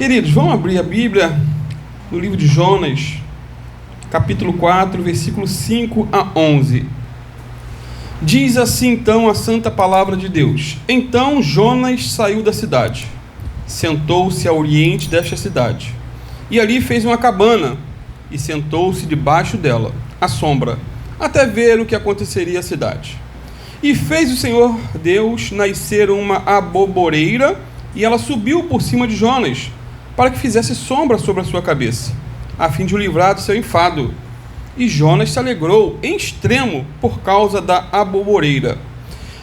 Queridos, vamos abrir a Bíblia no livro de Jonas, capítulo 4, versículos 5 a 11. Diz assim então a santa palavra de Deus: Então Jonas saiu da cidade, sentou-se a oriente desta cidade, e ali fez uma cabana, e sentou-se debaixo dela, à sombra, até ver o que aconteceria à cidade. E fez o Senhor Deus nascer uma aboboreira, e ela subiu por cima de Jonas, para que fizesse sombra sobre a sua cabeça, a fim de o livrar do seu enfado. E Jonas se alegrou em extremo por causa da aboboreira.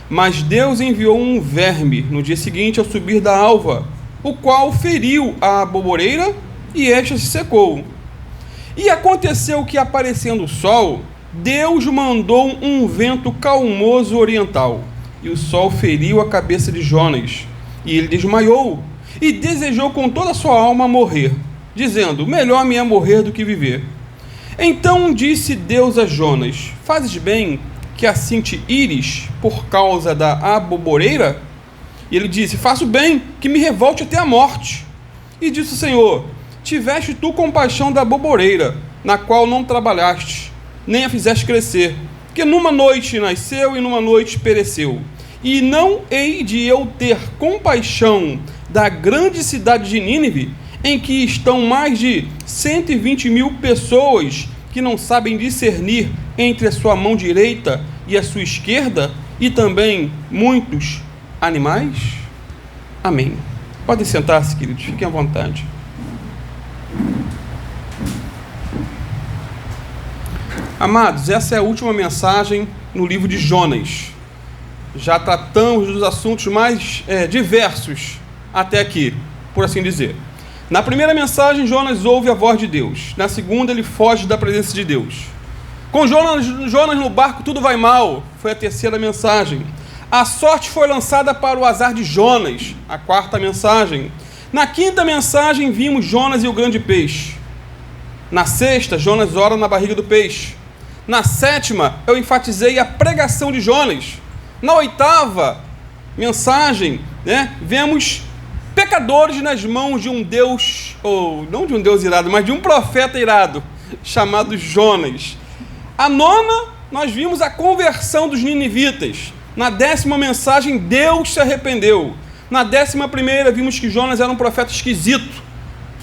Mas Deus enviou um verme no dia seguinte ao subir da alva, o qual feriu a aboboreira, e esta se secou. E aconteceu que, aparecendo o sol, Deus mandou um vento calmoso oriental, e o sol feriu a cabeça de Jonas, e ele desmaiou, e desejou com toda a sua alma morrer, dizendo: melhor me é morrer do que viver. Então disse Deus a Jonas: fazes bem que assim te ires por causa da aboboreira? E ele disse: faço bem que me revolte até a morte. E disse o Senhor: tiveste tu compaixão da aboboreira, na qual não trabalhaste, nem a fizeste crescer, que numa noite nasceu e numa noite pereceu. E não hei de eu ter compaixão da grande cidade de Nínive, em que estão mais de 120.000 pessoas que não sabem discernir entre a sua mão direita e a sua esquerda, e também muitos animais? Amém. Podem sentar-se, queridos, fiquem à vontade. Amados, essa é a última mensagem no livro de Jonas. Já tratamos dos assuntos mais diversos até aqui, por assim dizer. Na primeira mensagem, Jonas ouve a voz de Deus. Na segunda, ele foge da presença de Deus. Com Jonas no barco, tudo vai mal. Foi a terceira mensagem. A sorte foi lançada para o azar de Jonas. A quarta mensagem. Na quinta mensagem, vimos Jonas e o grande peixe. Na sexta, Jonas ora na barriga do peixe. Na sétima, eu enfatizei a pregação de Jonas. Na oitava mensagem, vemos pecadores nas mãos de um Deus, ou não de um Deus irado, mas de um profeta irado, chamado Jonas. A nona, nós vimos a conversão dos ninivitas. Na décima mensagem, Deus se arrependeu. Na 11ª, vimos que Jonas era um profeta esquisito,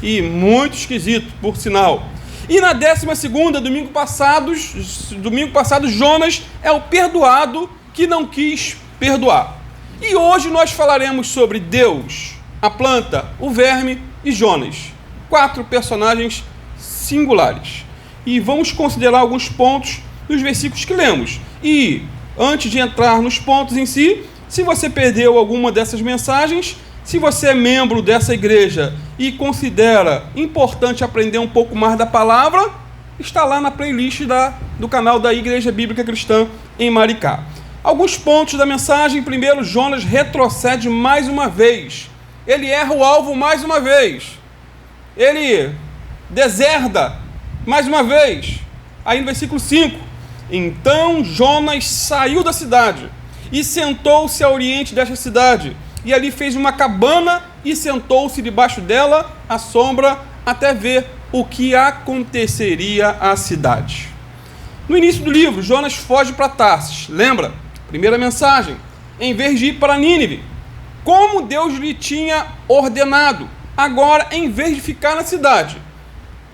e muito esquisito, por sinal. E na 12ª, domingo passado, Jonas é o perdoado que não quis perdoar. E hoje nós falaremos sobre Deus, a planta, o verme e Jonas. 4 personagens singulares. E vamos considerar alguns pontos dos versículos que lemos. E, antes de entrar nos pontos em si, se você perdeu alguma dessas mensagens, se você é membro dessa igreja e considera importante aprender um pouco mais da palavra, está lá na playlist do canal da Igreja Bíblica Cristã em Maricá. Alguns pontos da mensagem. Primeiro, Jonas retrocede mais uma vez. Ele erra o alvo mais uma vez. Ele deserda mais uma vez. Aí no versículo 5. Então Jonas saiu da cidade e sentou-se a oriente desta cidade. E ali fez uma cabana e sentou-se debaixo dela, à sombra, até ver o que aconteceria à cidade. No início do livro, Jonas foge para Tarsis. Lembra? Primeira mensagem. Em vez de ir para Nínive, como Deus lhe tinha ordenado. Agora, em vez de ficar na cidade,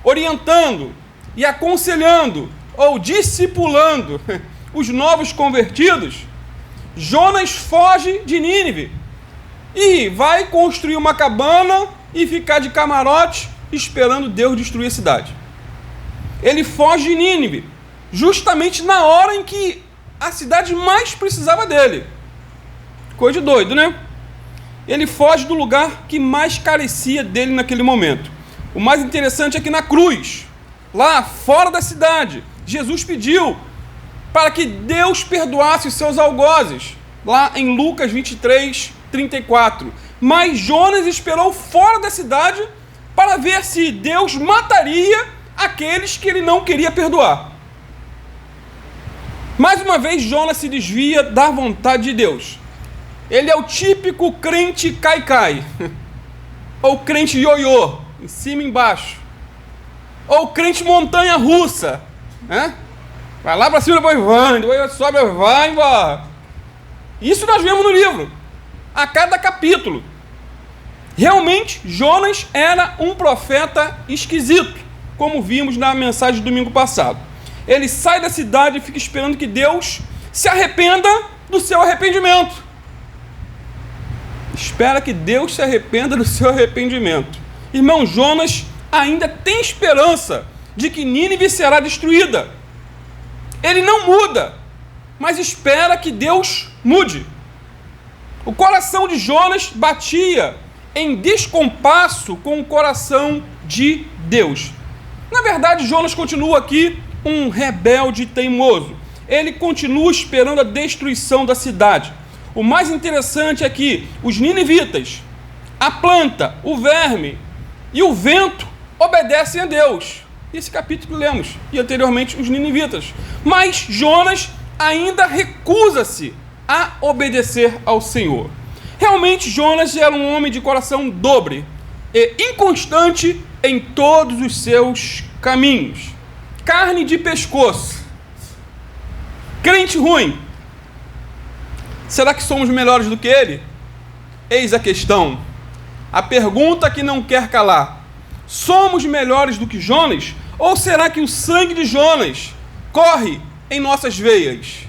orientando e aconselhando ou discipulando os novos convertidos, Jonas foge de Nínive e vai construir uma cabana e ficar de camarote esperando Deus destruir a cidade. Ele foge de Nínive justamente na hora em que a cidade mais precisava dele. Coisa de doido, né? Ele foge do lugar que mais carecia dele naquele momento. O mais interessante é que na cruz, lá fora da cidade, Jesus pediu para que Deus perdoasse os seus algozes, lá em Lucas 23:34. Mas Jonas esperou fora da cidade para ver se Deus mataria aqueles que ele não queria perdoar. Mais uma vez, Jonas se desvia da vontade de Deus. Ele é o típico crente cai-cai. Ou crente ioiô, em cima e embaixo. Ou crente montanha-russa, né? Vai lá para cima, depois sobe, vai embora. Isso nós vemos no livro, a cada capítulo. Realmente, Jonas era um profeta esquisito, como vimos na mensagem do domingo passado. Ele sai da cidade e fica esperando que Deus se arrependa do seu arrependimento. Espera que Deus se arrependa do seu arrependimento. Irmão, Jonas ainda tem esperança de que Nínive será destruída. Ele não muda, mas espera que Deus mude. O coração de Jonas batia em descompasso com o coração de Deus. Na verdade, Jonas continua aqui um rebelde teimoso. Ele continua esperando a destruição da cidade. O mais interessante é que os ninivitas, a planta, o verme e o vento obedecem a Deus. Esse capítulo lemos, e anteriormente os ninivitas. Mas Jonas ainda recusa-se a obedecer ao Senhor. Realmente Jonas era um homem de coração dobre e inconstante em todos os seus caminhos. Carne de pescoço. Crente ruim. Será que somos melhores do que ele? Eis a questão. A pergunta que não quer calar. Somos melhores do que Jonas? Ou será que o sangue de Jonas corre em nossas veias?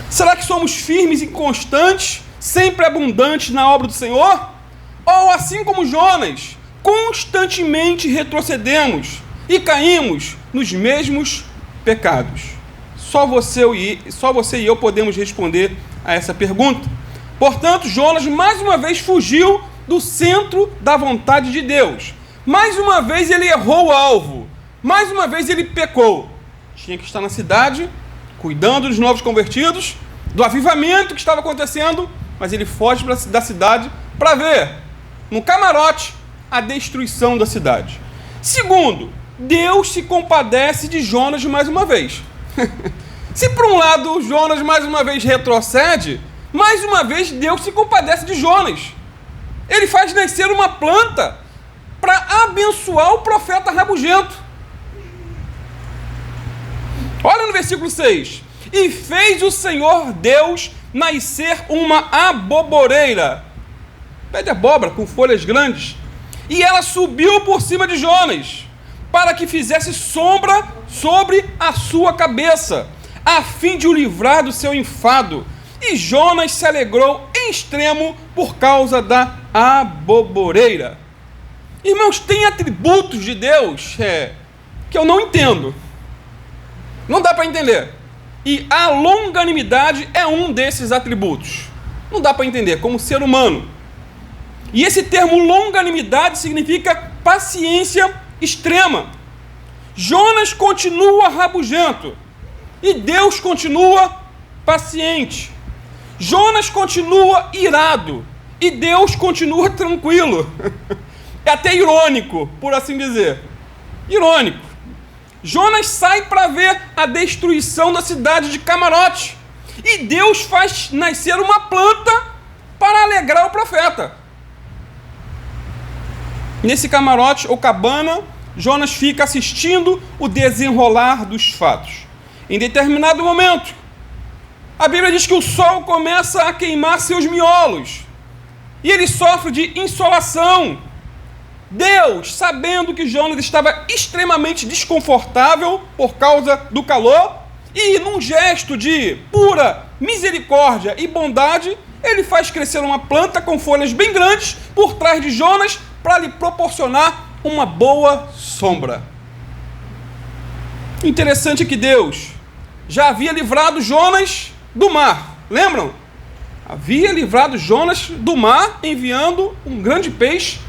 Será que somos firmes e constantes, sempre abundantes na obra do Senhor? Ou assim como Jonas, constantemente retrocedemos e caímos nos mesmos pecados? Só você e eu podemos responder a essa pergunta. Portanto, Jonas mais uma vez fugiu do centro da vontade de Deus. Mais uma vez ele errou o alvo. Mais uma vez ele pecou. Tinha que estar na cidade, cuidando dos novos convertidos, do avivamento que estava acontecendo, mas ele foge da cidade para ver, no camarote, a destruição da cidade. Segundo, Deus se compadece de Jonas mais uma vez. Se por um lado Jonas mais uma vez retrocede, mais uma vez Deus se compadece de Jonas. Ele faz nascer uma planta para abençoar o profeta rabugento. Olha no versículo 6. E fez o Senhor Deus nascer uma aboboreira, pé de abóbora com folhas grandes, e ela subiu por cima de Jonas, para que fizesse sombra sobre a sua cabeça, a fim de o livrar do seu enfado. E Jonas se alegrou em extremo por causa da aboboreira. Irmãos, tem atributos de Deus que eu não entendo. Não dá para entender. E a longanimidade é um desses atributos. Não dá para entender, como ser humano. E esse termo longanimidade significa paciência extrema. Jonas continua rabugento e Deus continua paciente. Jonas continua irado e Deus continua tranquilo. É até irônico, por assim dizer. Irônico. Jonas sai para ver a destruição da cidade de Camarote. E Deus faz nascer uma planta para alegrar o profeta. Nesse camarote ou cabana, Jonas fica assistindo o desenrolar dos fatos. Em determinado momento, a Bíblia diz que o sol começa a queimar seus miolos. E ele sofre de insolação. Deus, sabendo que Jonas estava extremamente desconfortável por causa do calor, e num gesto de pura misericórdia e bondade, ele faz crescer uma planta com folhas bem grandes por trás de Jonas para lhe proporcionar uma boa sombra. Interessante que Deus já havia livrado Jonas do mar. Lembram? Havia livrado Jonas do mar enviando um grande peixe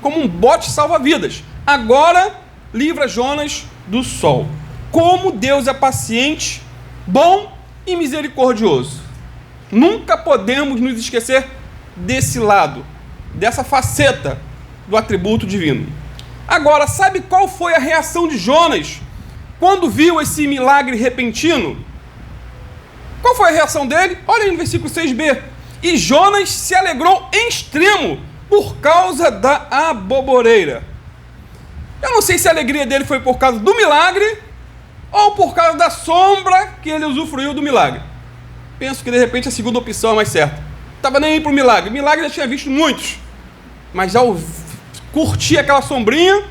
como um bote salva-vidas. Agora livra Jonas do sol. Como Deus é paciente, bom e misericordioso. Nunca podemos nos esquecer desse lado, dessa faceta do atributo divino. Agora, sabe qual foi a reação de Jonas quando viu esse milagre repentino? Qual foi a reação dele? Olha aí no versículo 6b. E Jonas se alegrou em extremo por causa da aboboreira. Eu não sei se a alegria dele foi por causa do milagre ou por causa da sombra que ele usufruiu do milagre. Penso que de repente a segunda opção é mais certa. Estava nem aí para o milagre. Milagre já tinha visto muitos, mas ao curtir aquela sombrinha.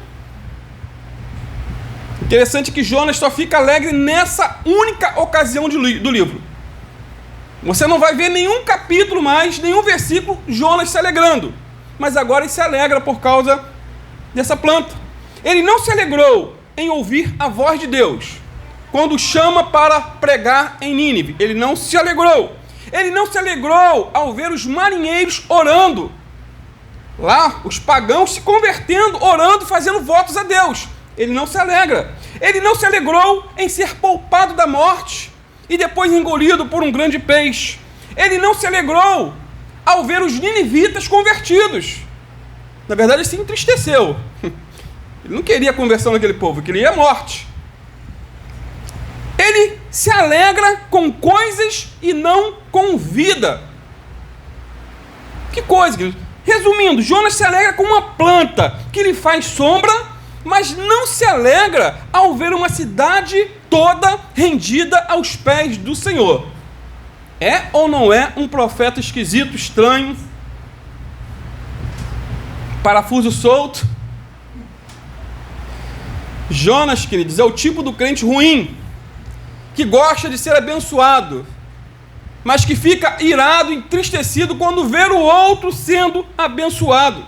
Interessante que Jonas só fica alegre nessa única ocasião do livro. Você não vai ver nenhum capítulo mais, nenhum versículo, Jonas se alegrando. Mas agora ele se alegra por causa dessa planta. Ele não se alegrou em ouvir a voz de Deus quando chama para pregar em Nínive. Ele não se alegrou. Ele não se alegrou ao ver os marinheiros orando. Lá, os pagãos se convertendo, orando, fazendo votos a Deus. Ele não se alegra. Ele não se alegrou em ser poupado da morte e depois engolido por um grande peixe. Ele não se alegrou ao ver os ninivitas convertidos. Na verdade, ele se entristeceu. Ele não queria a conversão daquele povo, ele queria a morte. Ele se alegra com coisas e não com vida. Que coisa, querido? Resumindo, Jonas se alegra com uma planta que lhe faz sombra, mas não se alegra ao ver uma cidade toda rendida aos pés do Senhor. É ou não é um profeta esquisito, estranho, parafuso solto? Jonas, queridos, é o tipo do crente ruim, que gosta de ser abençoado, mas que fica irado, entristecido quando vê o outro sendo abençoado.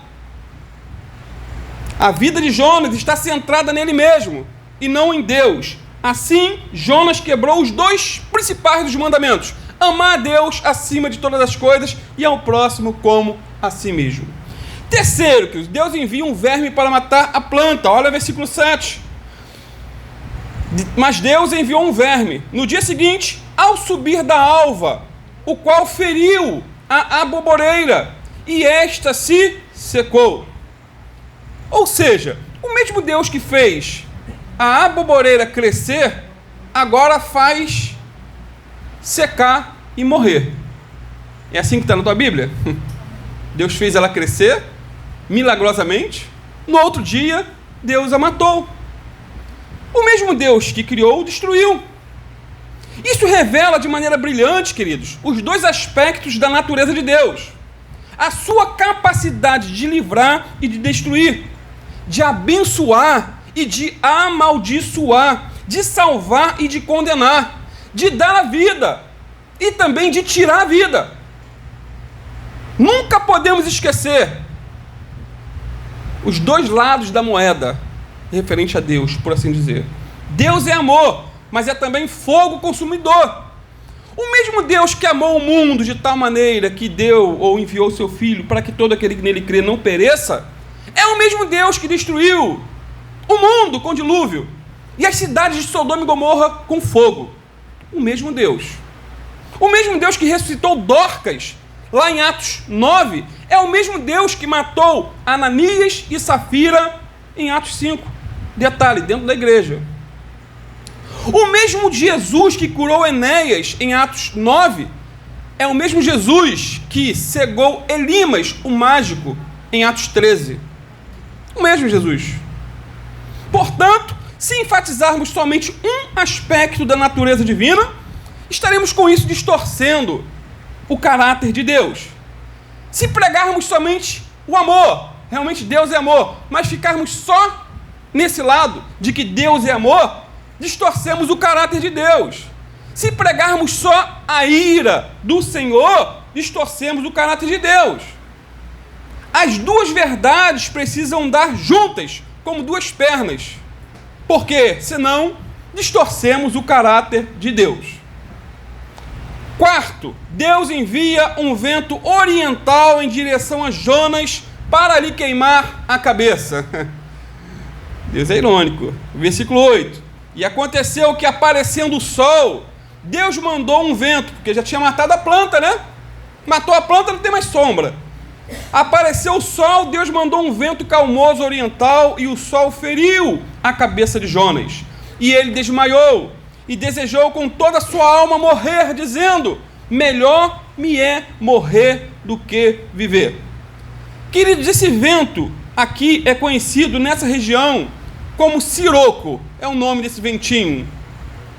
A vida de Jonas está centrada nele mesmo e não em Deus. Assim, Jonas quebrou os dois principais dos mandamentos: amar a Deus acima de todas as coisas e ao próximo como a si mesmo. Terceiro, que Deus envia um verme para matar a planta. Olha o versículo 7. Mas Deus enviou um verme no dia seguinte, ao subir da alva, o qual feriu a aboboreira, e esta se secou. Ou seja, o mesmo Deus que fez a aboboreira crescer, agora faz secar e morrer. É assim que está na tua Bíblia? Deus fez ela crescer, milagrosamente, no outro dia, Deus a matou. O mesmo Deus que criou, destruiu. Isso revela de maneira brilhante, queridos, os dois aspectos da natureza de Deus: a sua capacidade de livrar e de destruir, de abençoar e de amaldiçoar, de salvar e de condenar, de dar a vida e também de tirar a vida. Nunca podemos esquecer os dois lados da moeda referente a Deus, por assim dizer. Deus é amor, mas é também fogo consumidor. O mesmo Deus que amou o mundo de tal maneira que deu ou enviou seu Filho para que todo aquele que nele crê não pereça, é o mesmo Deus que destruiu o mundo com dilúvio e as cidades de Sodoma e Gomorra com fogo. O mesmo Deus. O mesmo Deus que ressuscitou Dorcas lá em Atos 9, é o mesmo Deus que matou Ananias e Safira em Atos 5. Detalhe, dentro da igreja. O mesmo Jesus que curou Enéas em Atos 9 é o mesmo Jesus que cegou Elimas, o mágico, em Atos 13. O mesmo Jesus. Portanto, se enfatizarmos somente um aspecto da natureza divina, estaremos com isso distorcendo o caráter de Deus. Se pregarmos somente o amor, realmente Deus é amor, mas ficarmos só nesse lado de que Deus é amor, distorcemos o caráter de Deus. Se pregarmos só a ira do Senhor, distorcemos o caráter de Deus. As duas verdades precisam andar juntas, como duas pernas, porque senão distorcemos o caráter de Deus. Quarto, Deus envia um vento oriental em direção a Jonas para lhe queimar a cabeça. Deus é irônico. Versículo 8. E aconteceu que, aparecendo o sol, Deus mandou um vento, porque já tinha matado a planta, né? Matou a planta, não tem mais sombra. Apareceu o sol, Deus mandou um vento calmoso oriental, e o sol feriu a cabeça de Jonas. E ele desmaiou, e desejou com toda a sua alma morrer, dizendo: melhor me é morrer do que viver. Queridos, esse vento aqui é conhecido nessa região como siroco. É o nome desse ventinho.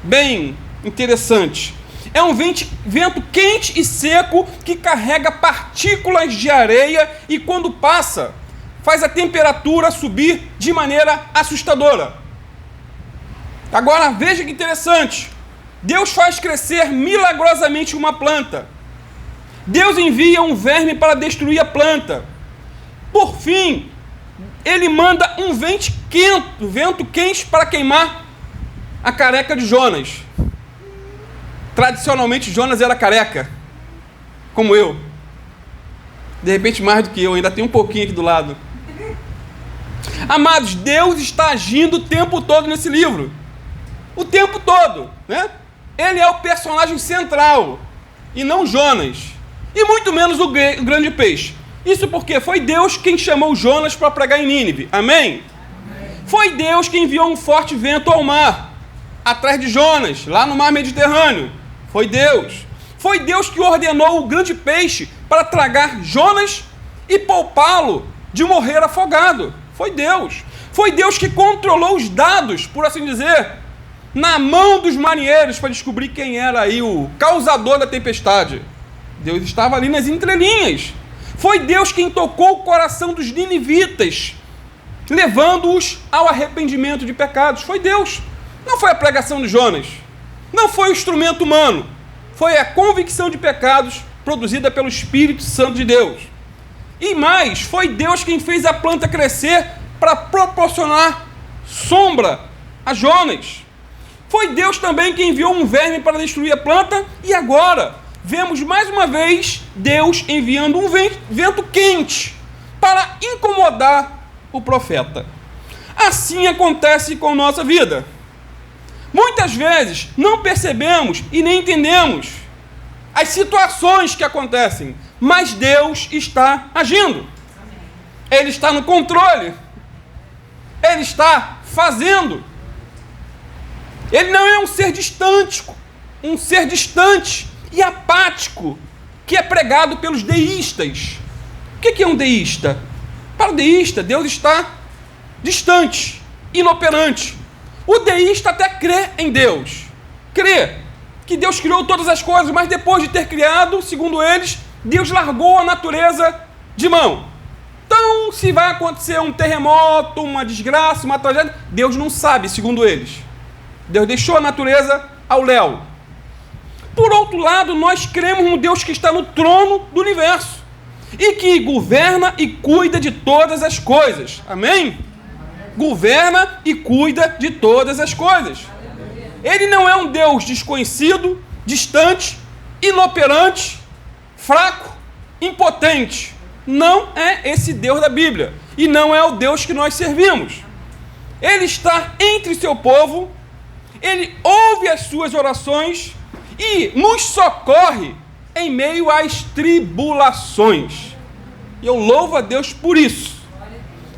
Bem interessante. É um vento quente e seco que carrega partículas de areia e quando passa, faz a temperatura subir de maneira assustadora. Agora veja que interessante. Deus faz crescer milagrosamente uma planta. Deus envia um verme para destruir a planta. Por fim, ele manda um vento quente para queimar a careca de Jonas. Tradicionalmente, Jonas era careca, como eu. De repente, mais do que eu, ainda tem um pouquinho aqui do lado. Amados, Deus está agindo o tempo todo nesse livro. O tempo todo, né? Ele é o personagem central, e não Jonas. E muito menos o grande peixe. Isso porque foi Deus quem chamou Jonas para pregar em Nínive. Amém? Foi Deus que enviou um forte vento ao mar, atrás de Jonas, lá no mar Mediterrâneo. Foi Deus. Foi Deus que ordenou o grande peixe para tragar Jonas e poupá-lo de morrer afogado. Foi Deus. Foi Deus que controlou os dados, por assim dizer, na mão dos marinheiros para descobrir quem era aí o causador da tempestade. Deus estava ali nas entrelinhas. Foi Deus quem tocou o coração dos ninivitas, levando-os ao arrependimento de pecados. Foi Deus. Não foi a pregação de Jonas. Não foi o instrumento humano. Foi a convicção de pecados produzida pelo Espírito Santo de Deus. E mais, foi Deus quem fez a planta crescer para proporcionar sombra a Jonas. Foi Deus também quem enviou um verme para destruir a planta. E agora, vemos mais uma vez Deus enviando um vento quente para incomodar o profeta. Assim acontece com nossa vida. Muitas vezes não percebemos e nem entendemos as situações que acontecem, mas Deus está agindo. Ele está no controle. Ele está fazendo. Ele não é um ser distante e apático, que é pregado pelos deístas. O que é um deísta? Para o deísta, Deus está distante, inoperante. O deísta até crê em Deus. Crê que Deus criou todas as coisas, mas depois de ter criado, segundo eles, Deus largou a natureza de mão. Então, se vai acontecer um terremoto, uma desgraça, uma tragédia, Deus não sabe, segundo eles. Deus deixou a natureza ao léu. Por outro lado, nós cremos no Deus que está no trono do universo e que governa e cuida de todas as coisas. Amém? Governa e cuida de todas as coisas. Ele não é um Deus desconhecido, distante, inoperante, fraco, impotente. Não é esse Deus da Bíblia. E não é o Deus que nós servimos. Ele está entre seu povo, ele ouve as suas orações e nos socorre em meio às tribulações. E eu louvo a Deus por isso.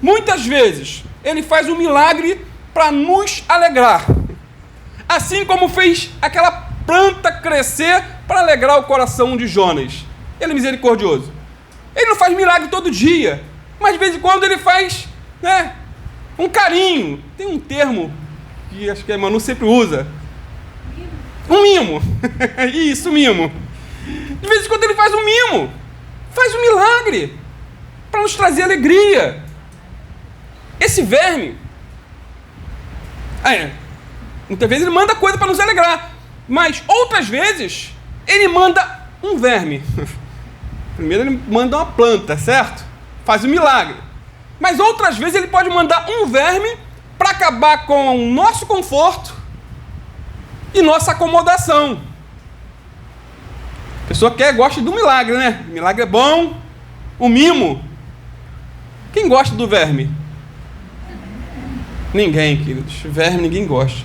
Muitas vezes, ele faz um milagre para nos alegrar. Assim como fez aquela planta crescer para alegrar o coração de Jonas. Ele é misericordioso. Ele não faz milagre todo dia, mas de vez em quando ele faz, né, um carinho. Tem um termo que acho que a Manu sempre usa. Um mimo. Isso, mimo. De vez em quando ele faz um mimo. Faz um milagre para nos trazer alegria. Esse verme, muitas vezes ele manda coisa para nos alegrar, mas outras vezes ele manda um verme. Primeiro ele manda uma planta, certo? Faz um milagre. Mas outras vezes ele pode mandar um verme para acabar com o nosso conforto e nossa acomodação. A pessoa gosta do milagre, né? O milagre é bom. O mimo. Quem gosta do verme? Ninguém, queridos. Verme ninguém gosta.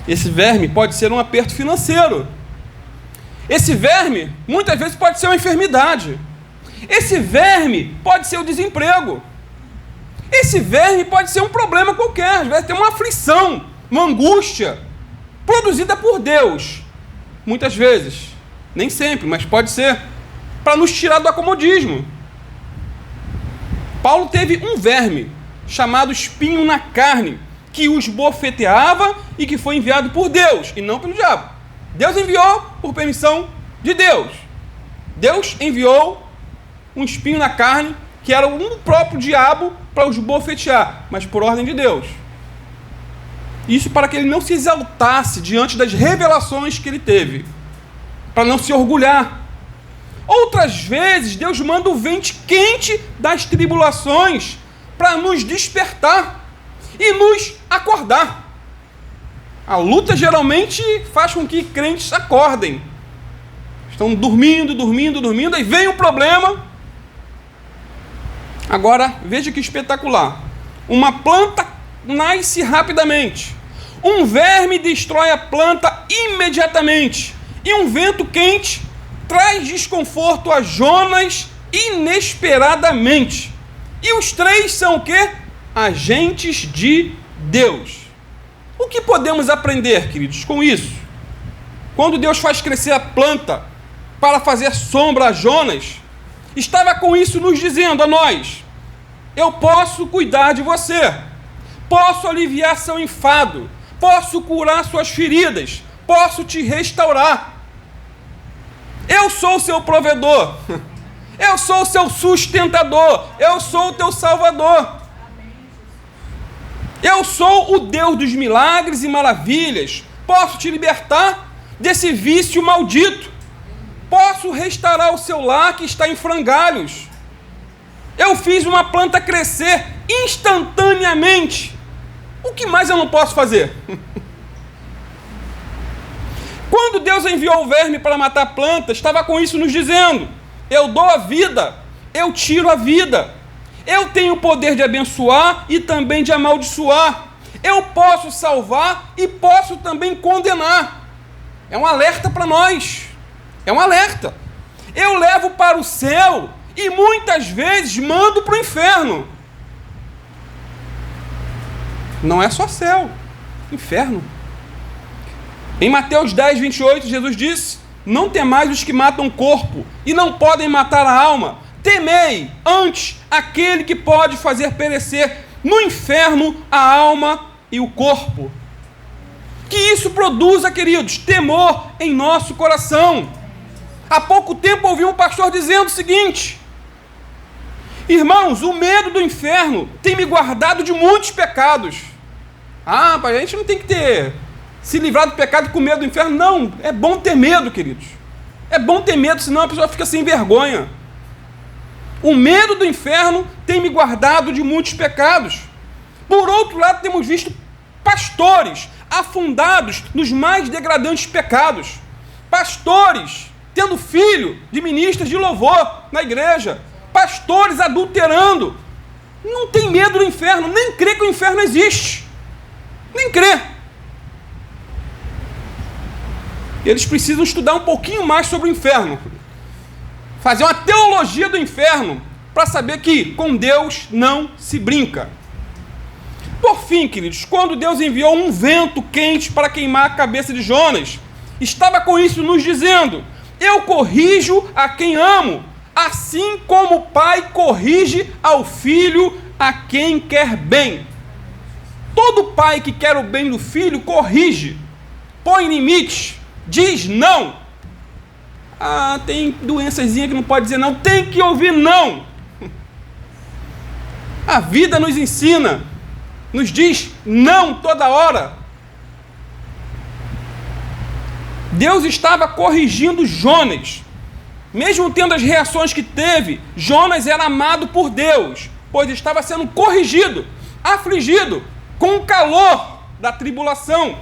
Esse verme pode ser um aperto financeiro. Esse verme, muitas vezes, pode ser uma enfermidade. Esse verme pode ser o desemprego. Esse verme pode ser um problema qualquer. Às vezes tem uma aflição, uma angústia, produzida por Deus. Muitas vezes. Nem sempre, mas pode ser. Para nos tirar do acomodismo. Paulo teve um verme, chamado espinho na carne, que os bofeteava e que foi enviado por Deus, e não pelo diabo. Deus enviou por permissão de Deus. Deus enviou um espinho na carne, que era um próprio diabo, para os bofetear, mas por ordem de Deus. Isso para que ele não se exaltasse diante das revelações que ele teve, para não se orgulhar. Outras vezes, Deus manda o vento quente das tribulações para nos despertar e nos acordar. A luta geralmente faz com que crentes acordem. Estão dormindo, aí vem o problema. Agora, veja que espetacular. Uma planta nasce rapidamente. Um verme destrói a planta imediatamente. E um vento quente traz desconforto a Jonas inesperadamente. E os três são o quê? Agentes de Deus. O que podemos aprender, queridos, com isso? Quando Deus faz crescer a planta para fazer sombra a Jonas, estava com isso nos dizendo a nós: eu posso cuidar de você, posso aliviar seu enfado, posso curar suas feridas, posso te restaurar. Eu sou o seu provedor, eu sou o seu sustentador, eu sou o teu salvador. Eu sou o Deus dos milagres e maravilhas, posso te libertar desse vício maldito, posso restaurar o seu lar que está em frangalhos. Eu fiz uma planta crescer instantaneamente. O que mais eu não posso fazer? Quando Deus enviou o verme para matar a planta, estava com isso nos dizendo: eu dou a vida, eu tiro a vida. Eu tenho o poder de abençoar e também de amaldiçoar. Eu posso salvar e posso também condenar. É um alerta para nós. É um alerta. Eu levo para o céu e muitas vezes mando para o inferno. Não é só céu, inferno. Em Mateus 10, 28, Jesus disse: não temais os que matam o corpo e não podem matar a alma. Temei antes aquele que pode fazer perecer no inferno a alma e o corpo. Que isso produza, queridos, temor em nosso coração. Há pouco tempo ouvi um pastor dizendo o seguinte: irmãos, o medo do inferno tem me guardado de muitos pecados. Ah, a gente não tem que se livrar do pecado com medo do inferno. Não, é bom ter medo, queridos. É bom ter medo, senão a pessoa fica sem vergonha. O medo do inferno tem me guardado de muitos pecados. Por outro lado, temos visto pastores afundados nos mais degradantes pecados. Pastores tendo filho de ministras de louvor na igreja. Pastores adulterando. Não tem medo do inferno, nem crê que o inferno existe. Nem crê. Eles precisam estudar um pouquinho mais sobre o inferno. Fazer uma teologia do inferno para saber que com Deus não se brinca. Por fim, queridos, quando Deus enviou um vento quente para queimar a cabeça de Jonas, estava com isso nos dizendo: eu corrijo a quem amo, assim como o pai corrige ao filho a quem quer bem. Todo pai que quer o bem do filho corrige, põe limites, diz não. Ah, tem doençazinha que não pode dizer não, tem que ouvir não. A vida nos ensina, nos diz não toda hora. Deus estava corrigindo Jonas. Mesmo tendo as reações que teve, Jonas era amado por Deus, pois estava sendo corrigido, afligido, com o calor da tribulação.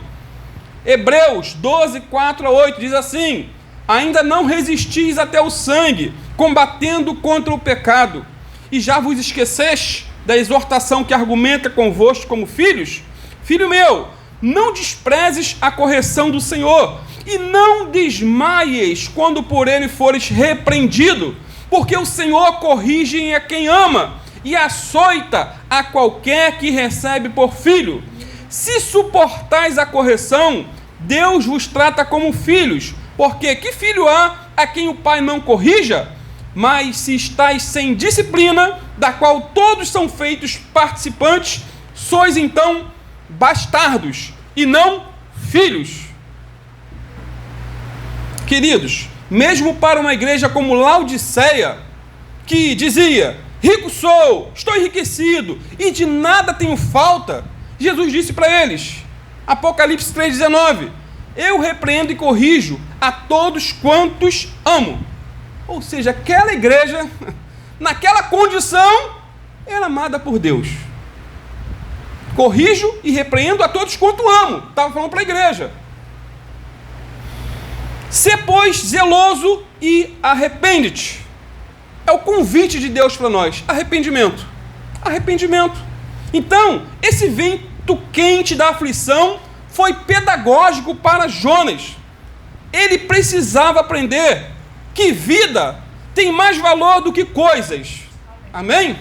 Hebreus 12, 4 a 8 diz assim: ainda não resistis até o sangue, combatendo contra o pecado, e já vos esqueceste da exortação que argumenta convosco como filhos? Filho meu, não desprezes a correção do Senhor, e não desmaies quando por ele fores repreendido, porque o Senhor corrige a quem ama, e açoita a qualquer que recebe por filho. Se suportais a correção, Deus vos trata como filhos, porque que filho há a quem o pai não corrija? Mas se estáis sem disciplina, da qual todos são feitos participantes, sois então bastardos e não filhos. Queridos, mesmo para uma igreja como Laodiceia, que dizia: rico sou, estou enriquecido e de nada tenho falta, Jesus disse para eles, Apocalipse 3,19: eu repreendo e corrijo a todos quantos amo. Ou seja, aquela igreja, naquela condição, era amada por Deus. Corrijo e repreendo a todos quanto amo. Estava falando para a igreja. Sê, pois, zeloso e arrepende-te. É o convite de Deus para nós. Arrependimento. Arrependimento. Então, esse vento quente da aflição foi pedagógico para Jonas. Ele precisava aprender que vida tem mais valor do que coisas. Amém?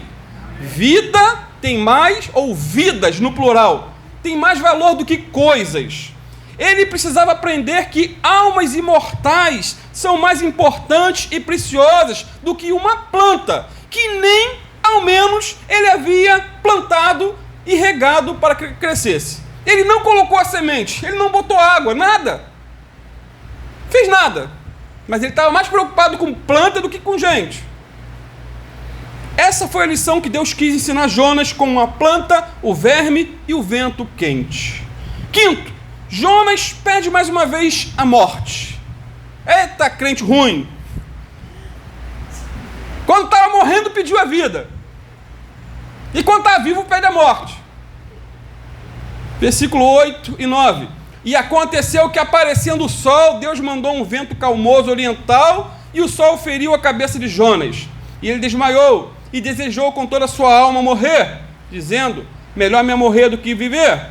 Vida tem mais, ou vidas no plural, tem mais valor do que coisas. Ele precisava aprender que almas imortais são mais importantes e preciosas do que uma planta, que nem, ao menos, ele havia plantado e regado para que crescesse. Ele não colocou a semente, ele não botou água, nada. Fez nada. Mas ele estava mais preocupado com planta do que com gente. Essa foi a lição que Deus quis ensinar Jonas com a planta, o verme e o vento quente. Quinto, Jonas pede mais uma vez a morte. Eita, crente ruim. Quando estava morrendo, pediu a vida. E quando está vivo, pede a morte. Versículo 8 e 9. E aconteceu que, aparecendo o sol, Deus mandou um vento calmoso oriental, e o sol feriu a cabeça de Jonas. E ele desmaiou, e desejou com toda a sua alma morrer, dizendo: melhor me morrer do que viver.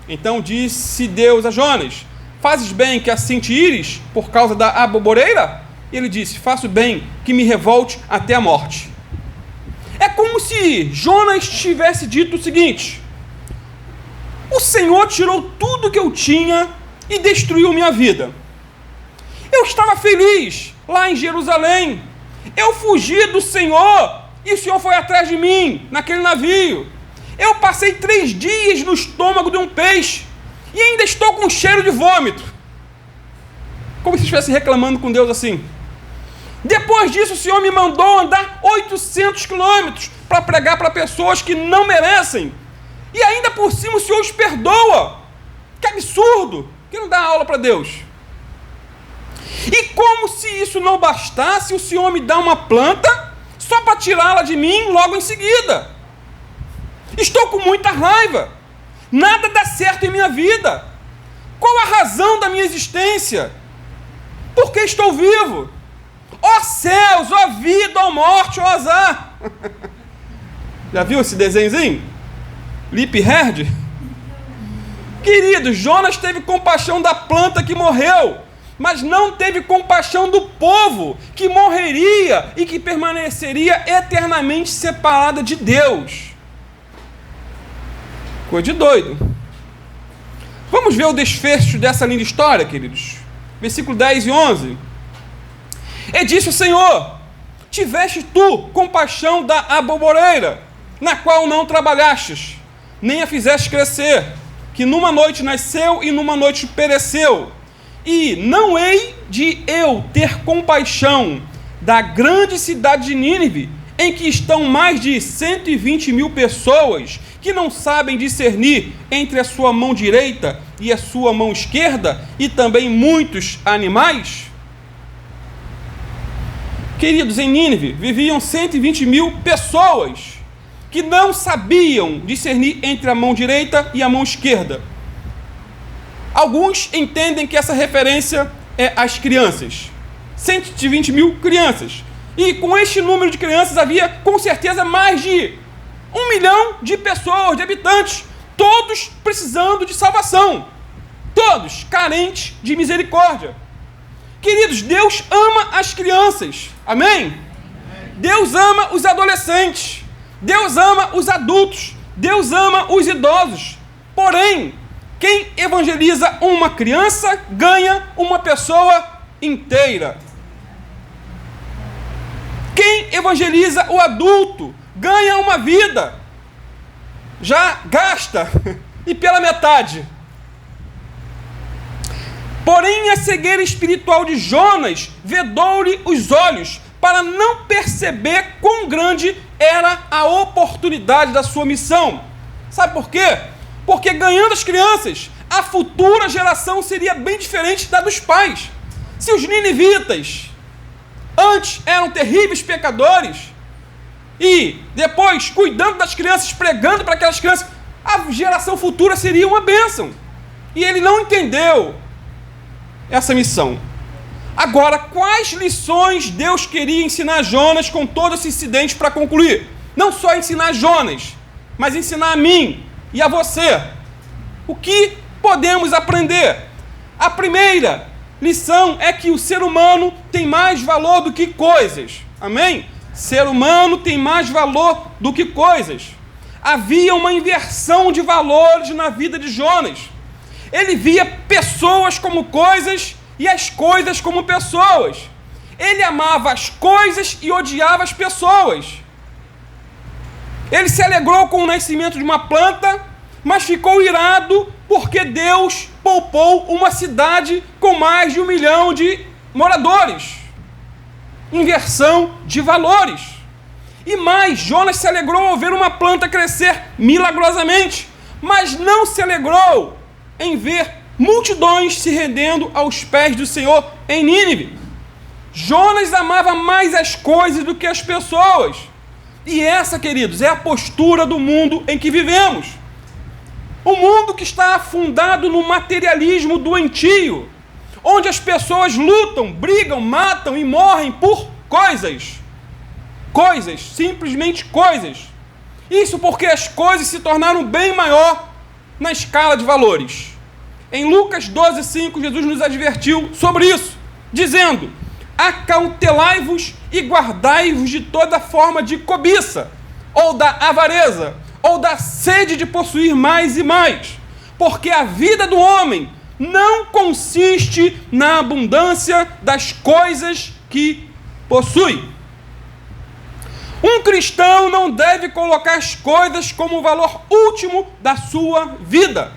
Então disse Deus a Jonas: fazes bem que assim te ires por causa da aboboreira? E ele disse: faço bem que me revolte até a morte. É como se Jonas tivesse dito o seguinte: o Senhor tirou tudo que eu tinha e destruiu minha vida. Eu estava feliz lá em Jerusalém. Eu fugi do Senhor e o Senhor foi atrás de mim naquele navio. Eu passei 3 dias no estômago de um peixe e ainda estou com cheiro de vômito. Como se estivesse reclamando com Deus assim. Depois disso, o Senhor me mandou andar 800 quilômetros para pregar para pessoas que não merecem. E ainda por cima o Senhor os perdoa. Que absurdo! Que não dá aula para Deus. E como se isso não bastasse, o Senhor me dá uma planta só para tirá-la de mim logo em seguida. Estou com muita raiva. Nada dá certo em minha vida. Qual a razão da minha existência? Por que estou vivo? Ó céus, ó vida, ó morte, ó azar. Já viu esse desenhozinho? Lip Herd? Querido, Jonas teve compaixão da planta que morreu, mas não teve compaixão do povo que morreria e que permaneceria eternamente separada de Deus. Coisa de doido. Vamos ver o desfecho dessa linda história, queridos. Versículo 10 e 11. E disse o Senhor: tiveste tu compaixão da aboboreira, na qual não trabalhastes, nem a fizeste crescer, que numa noite nasceu e numa noite pereceu. E não hei de eu ter compaixão da grande cidade de Nínive, em que estão mais de 120.000 pessoas, que não sabem discernir entre a sua mão direita e a sua mão esquerda, e também muitos animais? Queridos, em Nínive viviam 120.000 pessoas, que não sabiam discernir entre a mão direita e a mão esquerda. Alguns entendem que essa referência é às crianças. 120.000 crianças. E com este número de crianças havia, com certeza, mais de 1 milhão de pessoas, de habitantes, todos precisando de salvação. Todos carentes de misericórdia. Queridos, Deus ama as crianças. Amém? Deus ama os adolescentes. Deus ama os adultos, Deus ama os idosos. Porém, quem evangeliza uma criança ganha uma pessoa inteira. Quem evangeliza o adulto, ganha uma vida, já gasta, e pela metade. Porém, a cegueira espiritual de Jonas vedou-lhe os olhos, para não perceber quão grande era a oportunidade da sua missão. Sabe por quê? Porque ganhando as crianças, a futura geração seria bem diferente da dos pais. Se os ninivitas antes eram terríveis pecadores, e depois cuidando das crianças, pregando para aquelas crianças, a geração futura seria uma bênção. E ele não entendeu essa missão. Agora, quais lições Deus queria ensinar a Jonas com todo esse incidente para concluir? Não só ensinar a Jonas, mas ensinar a mim e a você. O que podemos aprender? A primeira lição é que o ser humano tem mais valor do que coisas. Amém? Ser humano tem mais valor do que coisas. Havia uma inversão de valores na vida de Jonas. Ele via pessoas como coisas e as coisas como pessoas. Ele amava as coisas e odiava as pessoas. Ele se alegrou com o nascimento de uma planta, mas ficou irado porque Deus poupou uma cidade com mais de 1 milhão de moradores. Inversão de valores. E mais, Jonas se alegrou ao ver uma planta crescer milagrosamente, mas não se alegrou em ver multidões se rendendo aos pés do Senhor em Nínive. Jonas amava mais as coisas do que as pessoas. E essa, queridos, é a postura do mundo em que vivemos. Um mundo que está afundado no materialismo doentio, onde as pessoas lutam, brigam, matam e morrem por coisas. Coisas, simplesmente coisas. Isso porque as coisas se tornaram bem maior na escala de valores. Em Lucas 12:5, Jesus nos advertiu sobre isso, dizendo: acautelai-vos e guardai-vos de toda forma de cobiça, ou da avareza, ou da sede de possuir mais e mais, porque a vida do homem não consiste na abundância das coisas que possui. Um cristão não deve colocar as coisas como o valor último da sua vida.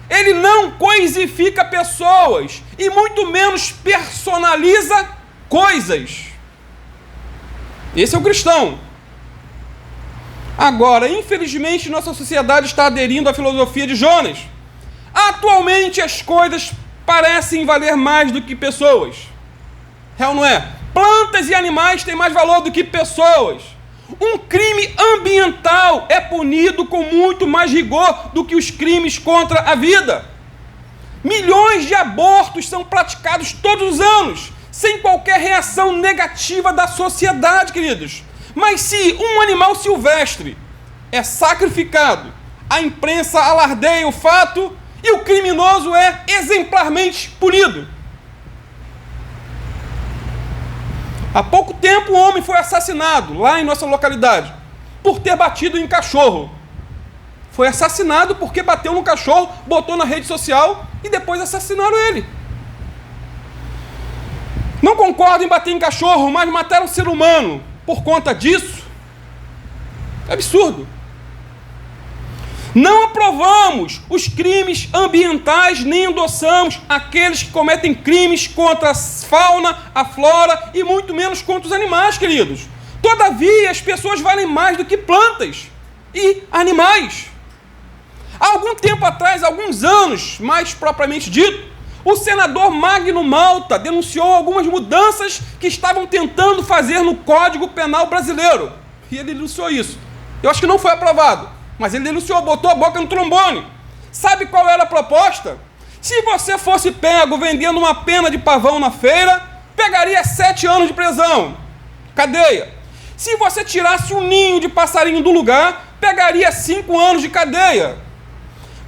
Ele não coisifica pessoas e muito menos personaliza coisas. Esse é o cristão. Agora, infelizmente, nossa sociedade está aderindo à filosofia de Jonas. Atualmente, as coisas parecem valer mais do que pessoas. É ou não é? Plantas e animais têm mais valor do que pessoas. Um crime ambiental é punido com muito mais rigor do que os crimes contra a vida. Milhões de abortos são praticados todos os anos, sem qualquer reação negativa da sociedade, queridos. Mas se um animal silvestre é sacrificado, a imprensa alardeia o fato e o criminoso é exemplarmente punido. Há pouco tempo um homem foi assassinado lá em nossa localidade por ter batido em cachorro. Foi assassinado porque bateu no cachorro, botou na rede social e depois assassinaram ele. Não concordo em bater em cachorro, mas matar um ser humano por conta disso é absurdo. Não aprovamos os crimes ambientais, nem endossamos aqueles que cometem crimes contra a fauna, a flora e muito menos contra os animais, queridos. Todavia, as pessoas valem mais do que plantas e animais. Há algum tempo atrás, alguns anos, mais propriamente dito, o senador Magno Malta denunciou algumas mudanças que estavam tentando fazer no Código Penal brasileiro. E ele denunciou isso. Eu acho que não foi aprovado. Mas ele denunciou, botou a boca no trombone. Sabe qual era a proposta? Se você fosse pego vendendo uma pena de pavão na feira, pegaria 7 anos de prisão, cadeia. Se você tirasse um ninho de passarinho do lugar, pegaria 5 anos de cadeia.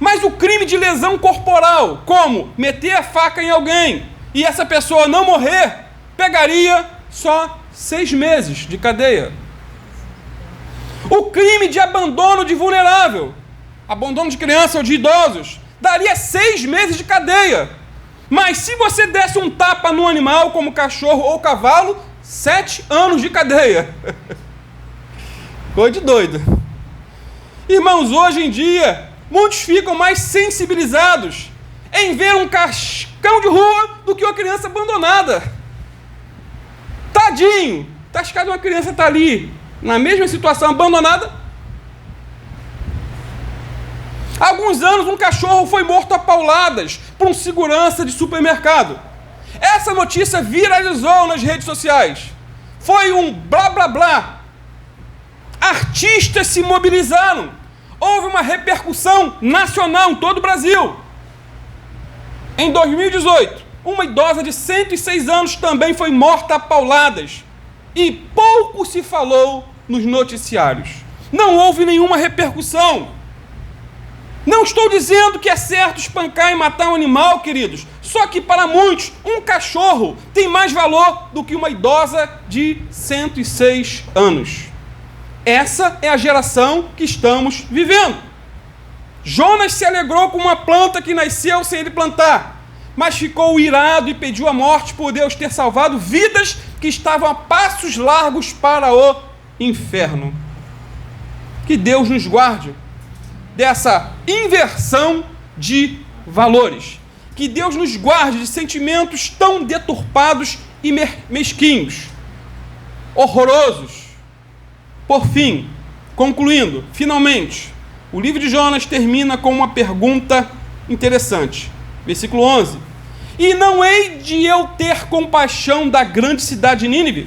Mas o crime de lesão corporal, como meter a faca em alguém e essa pessoa não morrer, pegaria só 6 meses de cadeia. O crime de abandono de vulnerável, abandono de criança ou de idosos, daria 6 meses de cadeia. Mas se você desse um tapa no animal, como cachorro ou cavalo, 7 anos de cadeia. Coisa de doido. Irmãos, hoje em dia, muitos ficam mais sensibilizados em ver um cascão de rua do que uma criança abandonada. Tadinho! Tascado, uma criança está ali, na mesma situação, abandonada. Há alguns anos, um cachorro foi morto a pauladas por um segurança de supermercado. Essa notícia viralizou nas redes sociais. Foi um blá blá blá. Artistas se mobilizaram. Houve uma repercussão nacional em todo o Brasil. Em 2018, uma idosa de 106 anos também foi morta a pauladas. E pouco se falou nos noticiários. Não houve nenhuma repercussão. Não estou dizendo que é certo espancar e matar um animal, queridos. Só que para muitos, um cachorro tem mais valor do que uma idosa de 106 anos. Essa é a geração que estamos vivendo. Jonas se alegrou com uma planta que nasceu sem ele plantar, mas ficou irado e pediu a morte por Deus ter salvado vidas que estavam a passos largos para o inferno. Que Deus nos guarde dessa inversão de valores. Que Deus nos guarde de sentimentos tão deturpados e mesquinhos, horrorosos. Por fim, concluindo, finalmente, o livro de Jonas termina com uma pergunta interessante. Versículo 11. E não hei de eu ter compaixão da grande cidade de Nínive,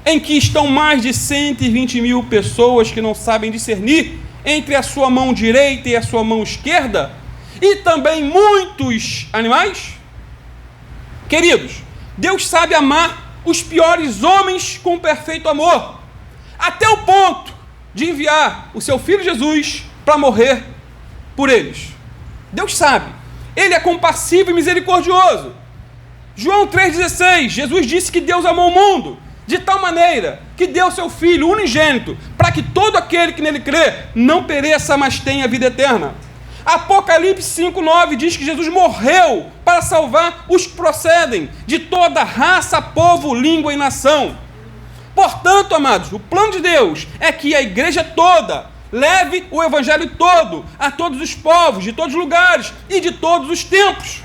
em que estão mais de 120.000 pessoas que não sabem discernir entre a sua mão direita e a sua mão esquerda, e também muitos animais? Queridos, Deus sabe amar os piores homens com perfeito amor, até o ponto de enviar o seu Filho Jesus para morrer por eles. Deus sabe, Ele é compassivo e misericordioso. João 3,16, Jesus disse que Deus amou o mundo de tal maneira que deu seu Filho unigênito, para que todo aquele que nele crê não pereça, mas tenha vida eterna. Apocalipse 5,9 diz que Jesus morreu para salvar os que procedem de toda raça, povo, língua e nação. Portanto, amados, o plano de Deus é que a igreja toda leve o evangelho todo a todos os povos, de todos os lugares e de todos os tempos.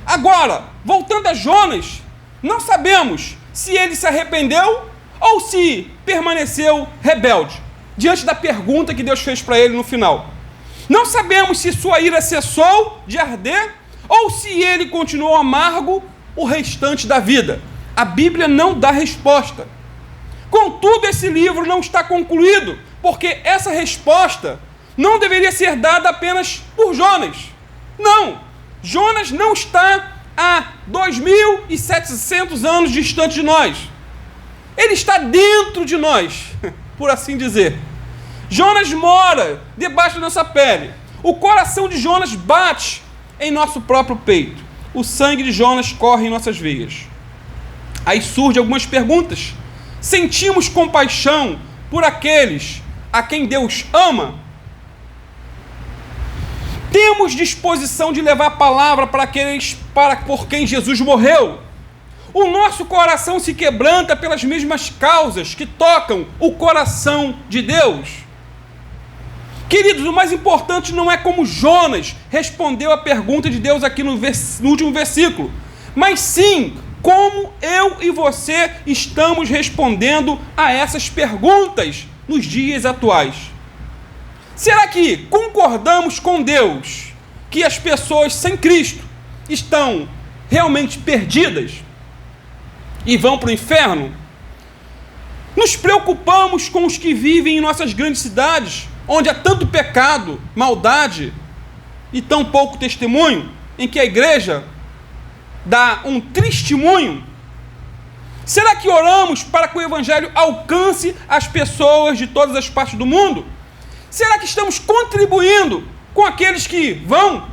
Agora, voltando a Jonas, não sabemos se ele se arrependeu ou se permaneceu rebelde, diante da pergunta que Deus fez para ele no final. Não sabemos se sua ira cessou de arder ou se ele continuou amargo o restante da vida. A Bíblia não dá resposta. Contudo, esse livro não está concluído, porque essa resposta não deveria ser dada apenas por Jonas. Não, Jonas não está a 2.700 anos distante de nós. Ele está dentro de nós, por assim dizer. Jonas mora debaixo da nossa pele. O coração de Jonas bate em nosso próprio peito. O sangue de Jonas corre em nossas veias. Aí surgem algumas perguntas. Sentimos compaixão por aqueles a quem Deus ama? Temos disposição de levar a palavra para aqueles por quem Jesus morreu? O nosso coração se quebranta pelas mesmas causas que tocam o coração de Deus? Queridos, o mais importante não é como Jonas respondeu a pergunta de Deus aqui no último versículo, mas sim como eu e você estamos respondendo a essas perguntas nos dias atuais. Será que concordamos com Deus que as pessoas sem Cristo estão realmente perdidas e vão para o inferno? Nos preocupamos com os que vivem em nossas grandes cidades, onde há tanto pecado, maldade e tão pouco testemunho, em que a igreja dá um testemunho? Será que oramos para que o evangelho alcance as pessoas de todas as partes do mundo? Será que estamos contribuindo com aqueles que vão?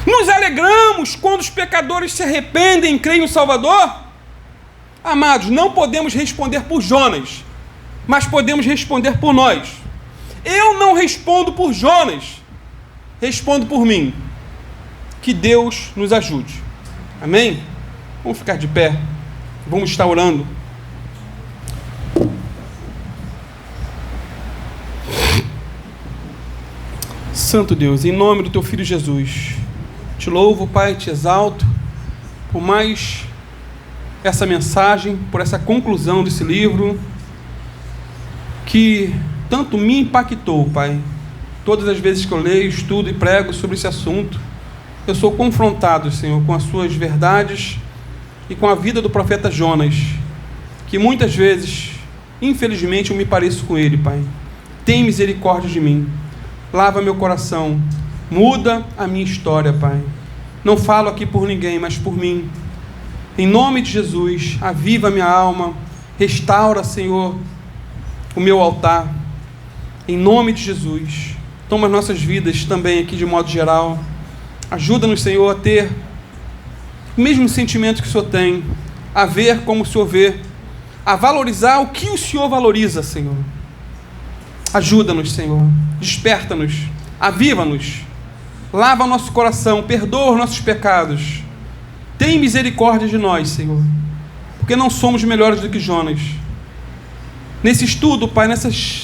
Nos alegramos quando os pecadores se arrependem e creem no Salvador? Amados, não podemos responder por Jonas, mas podemos responder por nós. Eu não respondo por Jonas, respondo por mim. Que Deus nos ajude. Amém? Vamos ficar de pé. Vamos estar orando. Santo Deus, em nome do Teu Filho Jesus, Te louvo, Pai, Te exalto, por mais essa mensagem, por essa conclusão desse livro, que tanto me impactou, Pai. Todas as vezes que eu leio, estudo e prego sobre esse assunto, eu sou confrontado, Senhor, com as Suas verdades e com a vida do profeta Jonas, que muitas vezes, infelizmente, eu me pareço com ele, Pai. Tem misericórdia de mim. Lava meu coração, muda a minha história, Pai. Não falo aqui por ninguém, mas por mim. Em nome de Jesus, aviva a minha alma, restaura, Senhor, o meu altar. Em nome de Jesus, toma as nossas vidas também aqui de modo geral. Ajuda-nos, Senhor, a ter o mesmo sentimento que o Senhor tem, a ver como o Senhor vê, a valorizar o que o Senhor valoriza, Senhor. Ajuda-nos, Senhor, desperta-nos, aviva-nos, lava o nosso coração, perdoa os nossos pecados, tem misericórdia de nós, Senhor, porque não somos melhores do que Jonas. Nesse estudo, Pai,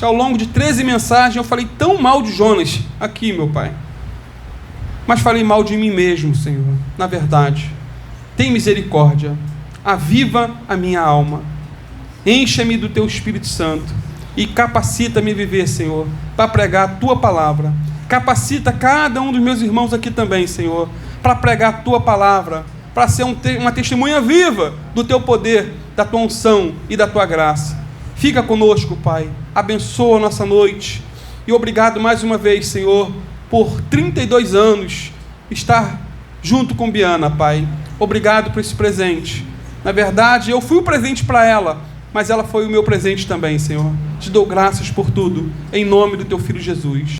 ao longo de 13 mensagens, eu falei tão mal de Jonas aqui, meu Pai, mas falei mal de mim mesmo, Senhor, na verdade. Tem misericórdia, aviva a minha alma, encha-me do Teu Espírito Santo, e capacita-me a viver, Senhor, para pregar a Tua palavra. Capacita cada um dos meus irmãos aqui também, Senhor, para pregar a Tua palavra, para ser uma testemunha viva do Teu poder, da Tua unção e da Tua graça. Fica conosco, Pai. Abençoa a nossa noite. E obrigado mais uma vez, Senhor, por 32 anos estar junto com Biana, Pai. Obrigado por esse presente. Na verdade, eu fui o presente para ela, mas ela foi o meu presente também, Senhor. Te dou graças por tudo, em nome do Teu Filho Jesus.